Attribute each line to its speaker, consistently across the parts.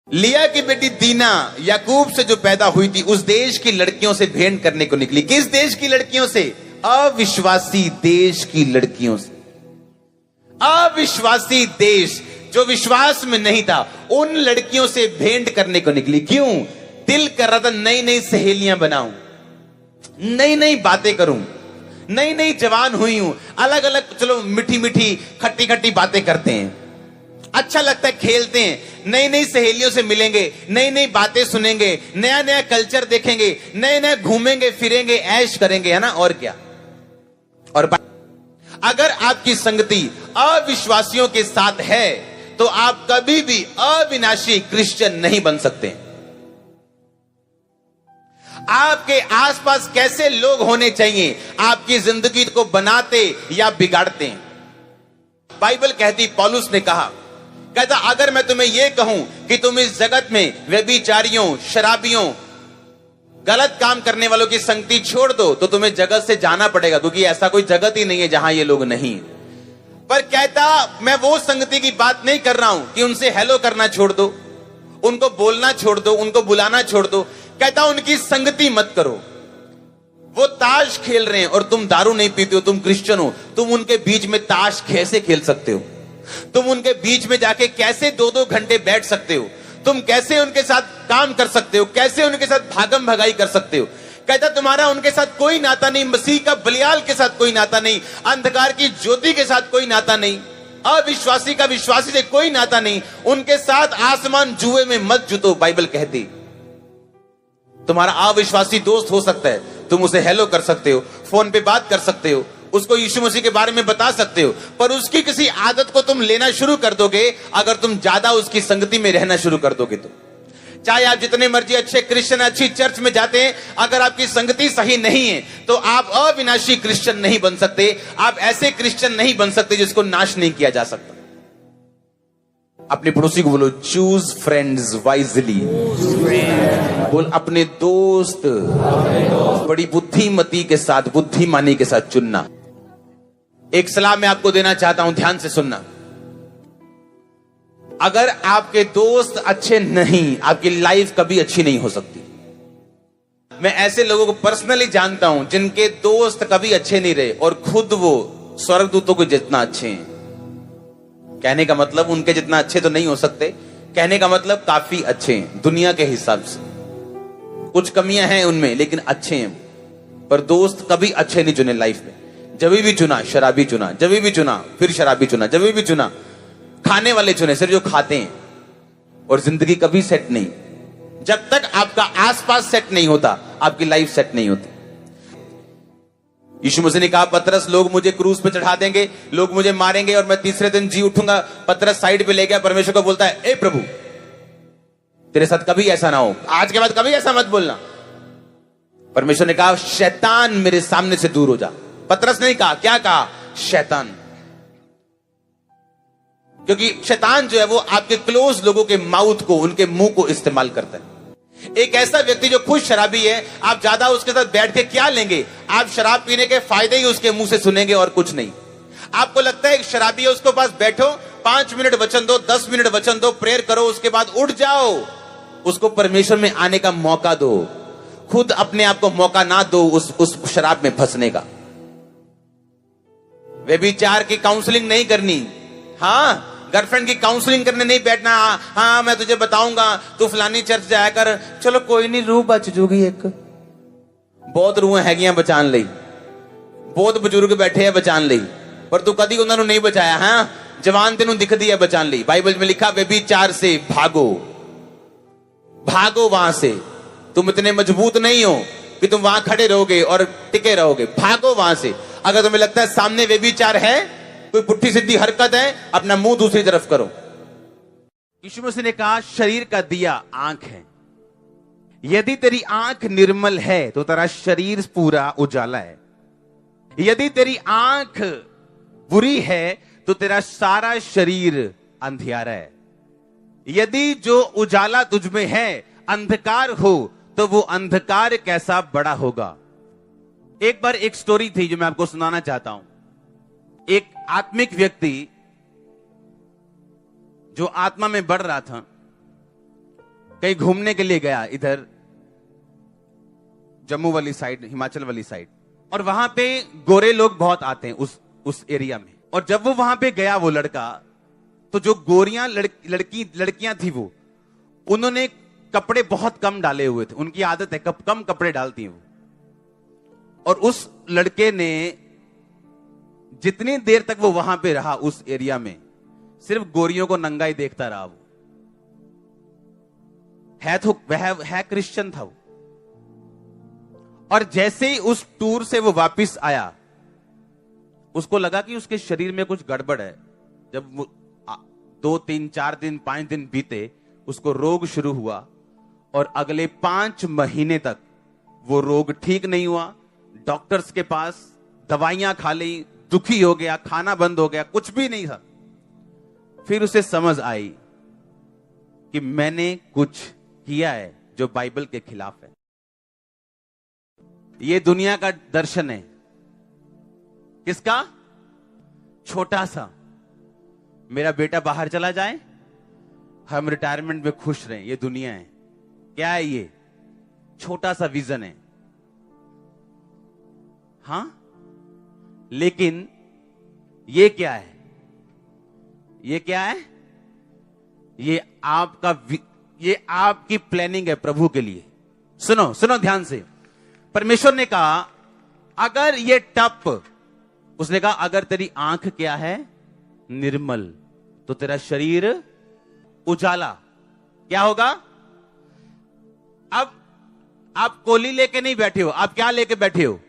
Speaker 1: लिया की बेटी दीना याकूब से जो पैदा हुई थी, उस देश की लड़कियों से भेंट करने को निकली। किस देश की लड़कियों से? अविश्वासी देश की लड़कियों से। अविश्वासी देश जो विश्वास में नहीं था, उन लड़कियों से भेंट करने को निकली। क्यों? दिल कर रहा था नई नई सहेलियां बनाऊं, नई नई बातें करूं, नई नई जवान हुई हूं, अलग अलग चलो मीठी मीठी खट्टी खट्टी बातें करते हैं, अच्छा लगता है, खेलते हैं, नई नई सहेलियों से मिलेंगे, नई नई बातें सुनेंगे, नया नया कल्चर देखेंगे, नए नए घूमेंगे फिरेंगे, ऐश करेंगे, है ना? और क्या? और अगर आपकी संगति अविश्वासियों के साथ है तो आप कभी भी अविनाशी क्रिश्चियन नहीं बन सकते। आपके आसपास कैसे लोग होने चाहिए आपकी जिंदगी को बनाते या बिगाड़ते हैं? बाइबल कहती, पौलुस ने कहा, कहता अगर मैं तुम्हें यह कहूं कि तुम इस जगत में व्यभिचारियों, शराबियों, गलत काम करने वालों की संगति छोड़ दो, तो तुम्हें जगत से जाना पड़ेगा, क्योंकि ऐसा कोई जगत ही नहीं है जहां ये लोग नहीं। पर कहता मैं वो संगति की बात नहीं कर रहा हूं कि उनसे हेलो करना छोड़ दो, उनको बोलना छोड़ दो, उनको बुलाना छोड़ दो। कहता उनकी संगति मत करो। वो ताश खेल रहे हैं और तुम दारू नहीं पीते हो, तुम क्रिश्चियन हो, तुम उनके बीच में ताश कैसे खेल सकते हो? तुम उनके बीच में जाके कैसे 2-2 घंटे बैठ सकते हो? तुम कैसे उनके साथ काम कर सकते हो? कैसे उनके साथ भागम भगाई कर सकते हो? कहता तुम्हारा उनके साथ कोई नाता नहीं, मसीह का बलियाल के साथ कोई नाता नहीं, अंधकार की ज्योति के साथ कोई नाता नहीं, अविश्वासी का विश्वासी से कोई नाता नहीं, उनके साथ आसमान जुए में मत जुतो। बाइबल कहती तुम्हारा अविश्वासी दोस्त हो सकता है, तुम उसे हेलो कर सकते हो, फोन पे बात कर सकते हो, उसको यीशु मसीह के बारे में बता सकते हो, पर उसकी किसी आदत को तुम लेना शुरू कर दोगे अगर तुम ज्यादा उसकी संगति में रहना शुरू कर दोगे तो। चाहे आप जितने मर्जी अच्छे क्रिश्चियन, अच्छी चर्च में जाते हैं, अगर आपकी संगति सही नहीं है तो आप अविनाशी क्रिश्चियन नहीं बन सकते। आप ऐसे क्रिश्चियन नहीं बन सकते जिसको नाश नहीं किया जा सकता। अपने पड़ोसी को बोलो, चूज फ्रेंड्स वाइजली। बोल अपने दोस्त बड़ी बुद्धिमती के साथ, बुद्धिमानी के साथ चुनना। एक सलाह मैं आपको देना चाहता हूं, ध्यान से सुनना। अगर आपके दोस्त अच्छे नहीं, आपकी लाइफ कभी अच्छी नहीं हो सकती। मैं ऐसे लोगों को पर्सनली जानता हूं जिनके दोस्त कभी अच्छे नहीं रहे और खुद वो स्वर्गदूतों को जितना अच्छे हैं। कहने का मतलब उनके जितना अच्छे तो नहीं हो सकते, कहने का मतलब काफी अच्छे हैं दुनिया के हिसाब से। कुछ कमियां हैं उनमें लेकिन अच्छे हैं, पर दोस्त कभी अच्छे नहीं चुने लाइफ में। जब भी चुना शराबी चुना, जब भी चुना फिर शराबी चुना, जब भी चुना खाने वाले चुने, सिर्फ जो खाते हैं, और जिंदगी कभी सेट नहीं। जब तक आपका आसपास सेट नहीं होता आपकी लाइफ सेट नहीं होती। यीशु मसीह ने कहा, पतरस लोग मुझे क्रूस पे चढ़ा देंगे, लोग मुझे मारेंगे और मैं तीसरे दिन जी उठूंगा। पतरस साइड पे ले गया, परमेश्वर को बोलता है, ए प्रभु तेरे साथ कभी ऐसा ना हो, आज के बाद कभी ऐसा मत बोलना। परमेश्वर ने कहा, शैतान मेरे सामने से दूर हो जा। पतरस ने कहा, क्या कहा? शैतान। क्योंकि शैतान जो है वो आपके क्लोज लोगों के माउथ को, उनके मुंह को इस्तेमाल करता है। एक ऐसा व्यक्ति जो खुद शराबी है, आप ज्यादा उसके साथ बैठ के क्या लेंगे? आप शराब पीने के फायदे ही उसके मुंह से सुनेंगे और कुछ नहीं। आपको लगता है एक शराबी है, उसके पास बैठो, 5 मिनट वचन दो, 10 मिनट वचन दो, प्रेयर करो, उसके बाद उठ जाओ। उसको परमेश्वर में आने का मौका दो, खुद अपने आप को मौका ना दो उस शराब में फंसने का। व्यभिचार की काउंसलिंग नहीं करनी। हाँ, गर्लफ्रेंड की काउंसलिंग करने नहीं बैठना। हाँ मैं तुझे बताऊंगा, तू फलानी चर्च जाया कर। चलो कोई नहीं, रूह बच जूगी। एक बहुत रूह हैगियां बचान ली, बहुत बुजुर्ग बैठे हैं बचान ली, पर तू कदी उन्होंने नहीं बचाया। हाँ, जवान तेनू दिख दी है बचान ली। बाइबल में लिखा, व्यभिचार से भागो, भागो वहां से। तुम इतने मजबूत नहीं हो कि तुम वहां खड़े रहोगे और टिके रहोगे, भागो वहां से। अगर तुम्हें लगता है सामने व्यभिचार है, कोई पुट्ठी सीधी हरकत है, अपना मुंह दूसरी तरफ करो। यीशु मसीह ने कहा, शरीर का दिया आंख है। यदि तेरी आंख निर्मल है तो तेरा शरीर पूरा उजाला है। यदि तेरी आंख बुरी है तो तेरा सारा शरीर अंधियारा है। यदि जो उजाला तुझ में है अंधकार हो तो वो अंधकार कैसा बड़ा होगा। एक बार एक स्टोरी थी जो मैं आपको सुनाना चाहता हूं। एक आत्मिक व्यक्ति जो आत्मा में बढ़ रहा था, कहीं घूमने के लिए गया, इधर जम्मू वाली साइड, हिमाचल वाली साइड, और वहां पे गोरे लोग बहुत आते हैं उस एरिया में। और जब वो वहां पे गया वो लड़का, तो जो गोरियां लड़कियां थी वो, उन्होंने कपड़े बहुत कम डाले हुए थे। उनकी आदत है कम कपड़े डालती हैं वो। और उस लड़के ने जितनी देर तक वो वहां पे रहा उस एरिया में, सिर्फ गोरियों को नंगा ही देखता रहा। वो है क्रिश्चियन था वो। और जैसे ही उस टूर से वो वापस आया, उसको लगा कि उसके शरीर में कुछ गड़बड़ है। जब वो 2 3 4 दिन 5 दिन बीते, उसको रोग शुरू हुआ और अगले 5 महीने तक वो रोग ठीक नहीं हुआ। डॉक्टर्स के पास दवाइयां खा ली, दुखी हो गया, खाना बंद हो गया, कुछ भी नहीं था। फिर उसे समझ आई कि मैंने कुछ किया है जो बाइबल के खिलाफ है। ये दुनिया का दर्शन है। किसका? छोटा सा, मेरा बेटा बाहर चला जाए, हम रिटायरमेंट में खुश रहें, ये दुनिया है। क्या है ये? छोटा सा विजन है। हां, लेकिन ये क्या है? ये क्या है? ये आपकी प्लानिंग है प्रभु के लिए। सुनो सुनो ध्यान से। परमेश्वर ने कहा अगर ये टप, उसने कहा अगर तेरी आंख क्या है? निर्मल, तो तेरा शरीर उजाला। क्या होगा? अब आप कोली लेके नहीं बैठे हो, आप क्या लेके बैठे हो?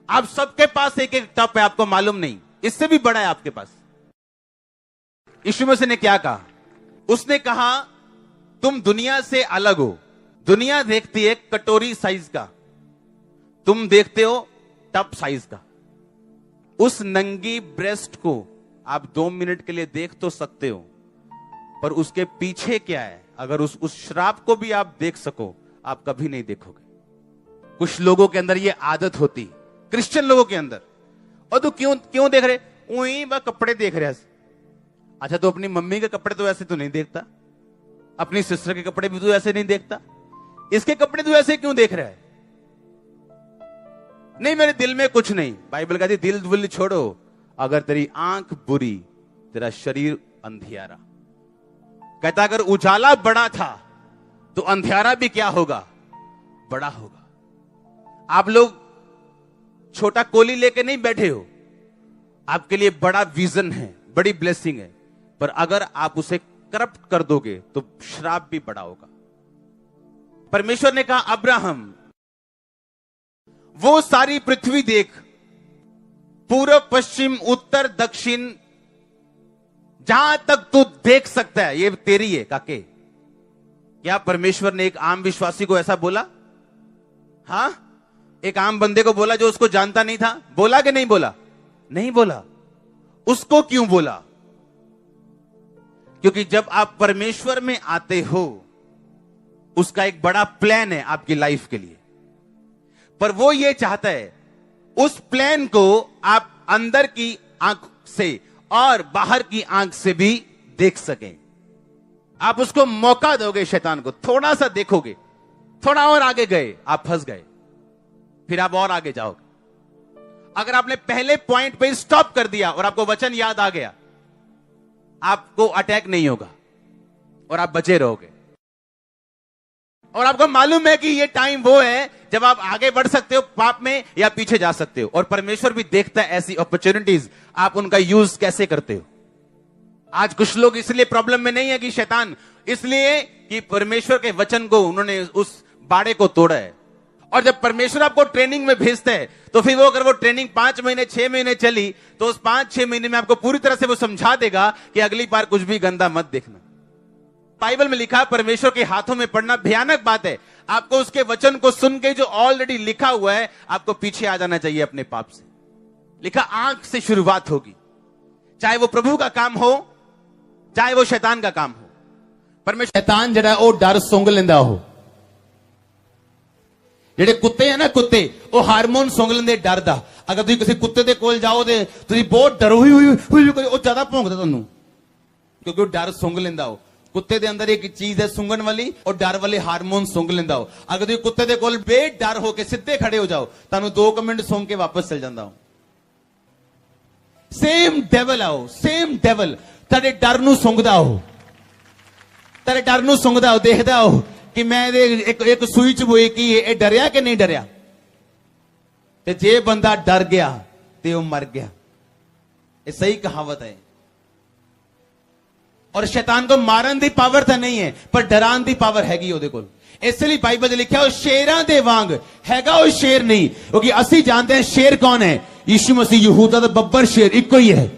Speaker 1: आप सबके पास एक एक टप है, आपको मालूम नहीं, इससे भी बड़ा है आपके पास। यीशु मसीह ने क्या कहा? उसने कहा तुम दुनिया से अलग हो। दुनिया देखती है कटोरी साइज का, तुम देखते हो टप साइज का। उस नंगी ब्रेस्ट को आप 2 मिनट के लिए देख तो सकते हो, पर उसके पीछे क्या है, अगर उस श्राप को भी आप देख सको, आप कभी नहीं देखोगे। कुछ लोगों के अंदर ये आदत होती, क्रिश्चियन लोगों के अंदर। और तू क्यों देख रहे? वही वह कपड़े देख रहे हैं। अच्छा, तो अपनी मम्मी के कपड़े तो ऐसे तो नहीं देखता, अपनी सिस्टर के कपड़े भी तो ऐसे नहीं देखता, इसके कपड़े तो ऐसे क्यों देख रहा है? नहीं, मेरे दिल में कुछ नहीं। बाइबल कहती दिल विल छोड़ो, अगर तेरी आंख बुरी, तेरा शरीर अंधियारा। कहता अगर उजाला बड़ा था तो अंधियारा भी क्या होगा? बड़ा होगा। आप लोग छोटा कोली लेके नहीं बैठे हो, आपके लिए बड़ा विजन है, बड़ी ब्लेसिंग है, पर अगर आप उसे करप्ट कर दोगे तो श्राप भी बड़ा होगा। परमेश्वर ने कहा अब्राहम, वो सारी पृथ्वी देख, पूर्व पश्चिम उत्तर दक्षिण, जहां तक तू देख सकता है ये तेरी है। काके, क्या परमेश्वर ने एक आम विश्वासी को ऐसा बोला? हां, एक आम बंदे को बोला जो उसको जानता नहीं था? बोला कि नहीं बोला? नहीं बोला। उसको क्यों बोला? क्योंकि जब आप परमेश्वर में आते हो, उसका एक बड़ा प्लान है आपकी लाइफ के लिए, पर वो ये चाहता है उस प्लान को आप अंदर की आंख से और बाहर की आंख से भी देख सकें। आप उसको मौका दोगे, शैतान को थोड़ा सा देखोगे, थोड़ा और आगे गए, आप फंस गए, फिर आप और आगे जाओगे। अगर आपने पहले पॉइंट पे स्टॉप कर दिया और आपको वचन याद आ गया, आपको अटैक नहीं होगा और आप बचे रहोगे। और आपको मालूम है कि ये टाइम वो है जब आप आगे बढ़ सकते हो पाप में या पीछे जा सकते हो। और परमेश्वर भी देखता है ऐसी अपॉर्चुनिटीज, आप उनका यूज कैसे करते हो। आज कुछ लोग इसलिए प्रॉब्लम में नहीं है कि शैतान, इसलिए कि परमेश्वर के वचन को उन्होंने उस बाड़े को तोड़ा है। और जब परमेश्वर आपको ट्रेनिंग में भेजता है, तो फिर वो अगर वो ट्रेनिंग 5 महीने 6 महीने चली, तो उस 5-6 महीने में आपको पूरी तरह से वो समझा देगा कि अगली बार कुछ भी गंदा मत देखना। बाइबल में लिखा है परमेश्वर के हाथों में पड़ना भयानक बात है। आपको उसके वचन को सुन के जो ऑलरेडी लिखा हुआ है, आपको पीछे आ जाना चाहिए अपने पाप से। लिखा आंख से शुरुआत होगी, चाहे वो प्रभु का काम हो, चाहे वो शैतान का काम हो। परमेश्वर शैतान जड़ा वो डर सुंघ लेंदा हो। ਜਿਹੜੇ ਕੁੱਤੇ ਆ ਨਾ, ਕੁੱਤੇ ਉਹ ਹਾਰਮੋਨ ਸੁੰਘ ਲੈਂਦੇ ਡਰ ਦਾ। ਅਗਰ ਤੁਸੀਂ ਕਿਸੇ ਕੁੱਤੇ ਦੇ ਕੋਲ ਜਾਓ ਤੇ ਤੁਸੀਂ ਬਹੁਤ ਡਰੋ, ਉਹ ਜ਼ਿਆਦਾ ਭੌਂਕਦਾ ਤੁਹਾਨੂੰ, ਕਿਉਂਕਿ ਉਹ ਡਰ ਸੁੰਘ ਲੈਂਦਾ। ਕੁੱਤੇ ਦੇ ਅੰਦਰ ਇੱਕ ਚੀਜ਼ ਹੈ ਸੁੰਘਣ ਵਾਲੀ, ਉਹ ਡਰ ਵਾਲੇ ਹਾਰਮੋਨ ਸੁੰਘ ਲੈਂਦਾ ਉਹ। ਅਗਰ ਤੁਸੀਂ ਕੁੱਤੇ ਦੇ ਕੋਲ ਬੇਡਰ ਹੋ ਕੇ ਸਿੱਧੇ ਖੜੇ ਹੋ ਜਾਓ, ਤੁਹਾਨੂੰ 2 ਮਿੰਟ ਸੁੰਘ ਕੇ ਵਾਪਸ ਚਲ ਜਾਂਦਾ ਉਹ। ਸੇਮ ਡੈਵਲ ਆ ਉਹ, ਸੇਮ ਡੈਵਲ ਤੁਹਾਡੇ ਡਰ ਨੂੰ ਸੁੰਘਦਾ ਉਹ, ਤੁਹਾਡੇ ਡਰ ਨੂੰ ਸੁੰਘਦਾ ਉਹ। ਦੇਖਦਾ ਉਹ ਕਿ ਮੈਂ ਇਹਦੇ ਇੱਕ ਸੂਈ ਚ ਬੋਏ ਕੀ ਇਹ ਡਰਿਆ ਕਿ ਨਹੀਂ ਡਰਿਆ। ਤੇ ਜੇ ਬੰਦਾ ਡਰ ਗਿਆ ਤੇ ਉਹ ਮਰ ਗਿਆ। ਇਹ ਸਹੀ ਕਹਾਵਤ ਹੈ। ਔਰ ਸ਼ੈਤਾਨ को ਮਾਰਨ ਦੀ ਪਾਵਰ ਤਾਂ ਨਹੀਂ ਹੈ, ਪਰ ਡਰਾਉਣ ਦੀ ਪਾਵਰ ਹੈਗੀ ਉਹਦੇ ਕੋਲ। ਇਸ ਲਈ ਬਾਈਬਲ 'ਚ ਲਿਖਿਆ ਉਹ ਸ਼ੇਰਾਂ ਦੇ ਵਾਂਗ ਹੈਗਾ, ਉਹ ਸ਼ੇਰ ਨਹੀਂ। ਕਿਉਂਕਿ ਅਸੀਂ ਜਾਣਦੇ ਹਾਂ ਸ਼ੇਰ ਕੌਣ ਹੈ। ਯਿਸੂ ਮਸੀਹ, ਯਹੂਦਾ ਦਾ ਬੱਬਰ ਸ਼ੇਰ ਇੱਕੋ ਹੀ ਹੈ।